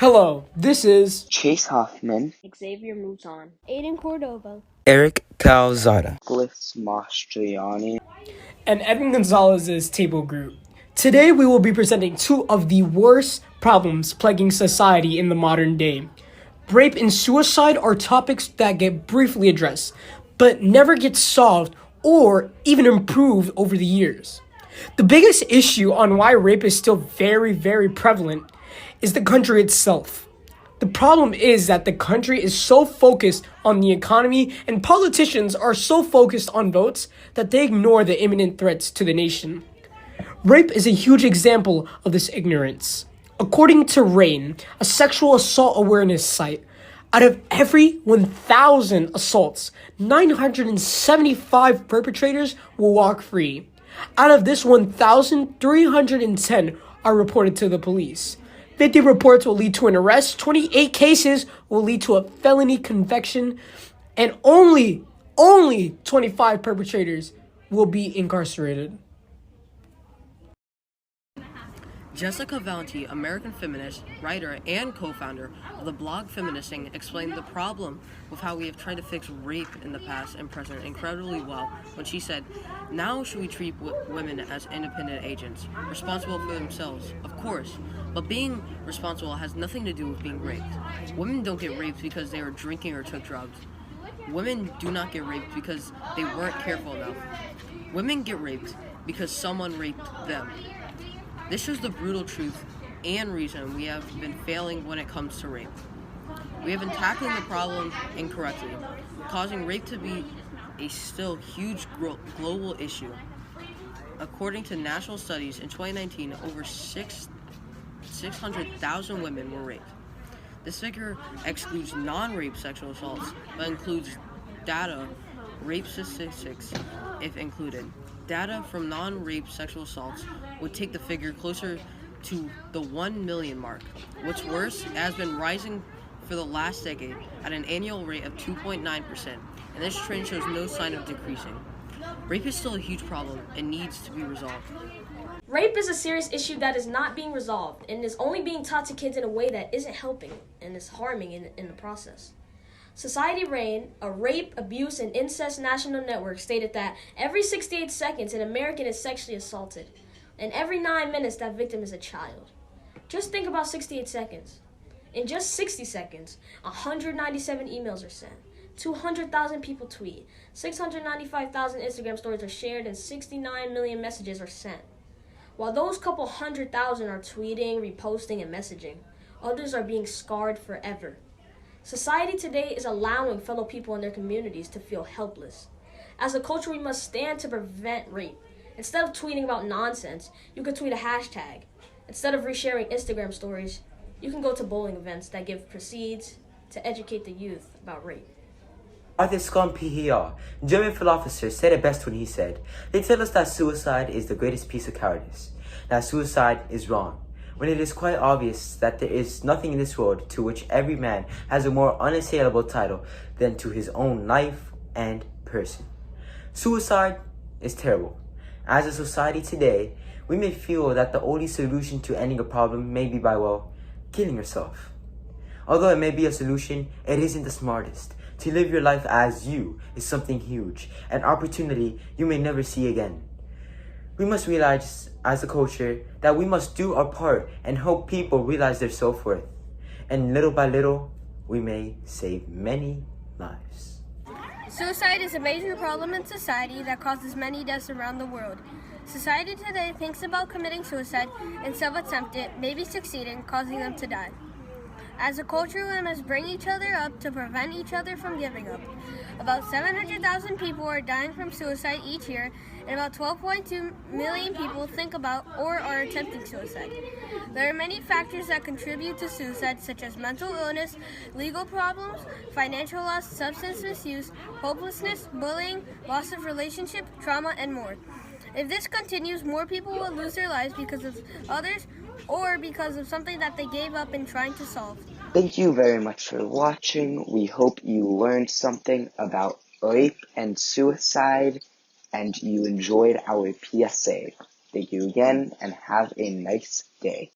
Hello, this is Chase Hoffman, Xavier moves on. Aiden Cordova, Eric Calzada, Glyphs Mastriani, and Evan Gonzalez's Table Group. Today we will be presenting two of the worst problems plaguing society in the modern day. Rape and suicide are topics that get briefly addressed, but never get solved or even improved over the years. The biggest issue on why rape is still very, very prevalent is the country itself. The problem is that the country is so focused on the economy and politicians are so focused on votes that they ignore the imminent threats to the nation. Rape is a huge example of this ignorance. According to RAIN, a sexual assault awareness site, out of every 1,000 assaults, 975 perpetrators will walk free. Out of this 1,310 are reported to the police. 50 reports will lead to an arrest, 28 cases will lead to a felony conviction, and only 25 perpetrators will be incarcerated. Jessica Valenti, American feminist, writer, and co-founder of the blog Feministing, explained the problem with how we have tried to fix rape in the past and present incredibly well when she said, "Now should we treat women as independent agents, responsible for themselves, of course, but being responsible has nothing to do with being raped. Women don't get raped because they were drinking or took drugs. Women do not get raped because they weren't careful enough. Women get raped because someone raped them." This shows the brutal truth and reason we have been failing when it comes to rape. We have been tackling the problem incorrectly, causing rape to be a still huge global issue. According to national studies, in 2019, over 600,000 women were raped. This figure excludes non-rape sexual assaults, but includes data, rape statistics, if included. Data from non-rape sexual assaults would take the figure closer to the 1 million mark. What's worse, it has been rising for the last decade at an annual rate of 2.9%, and this trend shows no sign of decreasing. Rape is still a huge problem and needs to be resolved. Rape is a serious issue that is not being resolved and is only being taught to kids in a way that isn't helping and is harming in the process. Society RAIN, a rape, abuse, and incest national network, stated that every 68 seconds an American is sexually assaulted, and every 9 minutes that victim is a child. Just think about 68 seconds. In just 60 seconds, 197 emails are sent, 200,000 people tweet, 695,000 Instagram stories are shared, and 69 million messages are sent. While those couple 100,000 are tweeting, reposting, and messaging, others are being scarred forever. Society today is allowing fellow people in their communities to feel helpless. As a culture, we must stand to prevent rape. Instead of tweeting about nonsense, you could tweet a hashtag. Instead of resharing Instagram stories, you can go to bowling events that give proceeds to educate the youth about rape. Arthur Schumpeter, German philosopher, said it best when he said, "They tell us that suicide is the greatest piece of cowardice, that suicide is wrong, when it is quite obvious that there is nothing in this world to which every man has a more unassailable title than to his own life and person." Suicide is terrible. As a society today, we may feel that the only solution to ending a problem may be by, killing yourself. Although it may be a solution, it isn't the smartest. To live your life as you is something huge, an opportunity you may never see again. We must realize as a culture that we must do our part and help people realize their self-worth. And little by little, we may save many lives. Suicide is a major problem in society that causes many deaths around the world. Society today thinks about committing suicide and some attempt it, maybe succeeding, causing them to die. As a culture, we must bring each other up to prevent each other from giving up. About 700,000 people are dying from suicide each year, and about 12.2 million people think about or are attempting suicide. There are many factors that contribute to suicide, such as mental illness, legal problems, financial loss, substance misuse, hopelessness, bullying, loss of relationship, trauma, and more. If this continues, more people will lose their lives because of others or because of something that they gave up in trying to solve. Thank you very much for watching. We hope you learned something about rape and suicide, and you enjoyed our PSA. Thank you again, and have a nice day.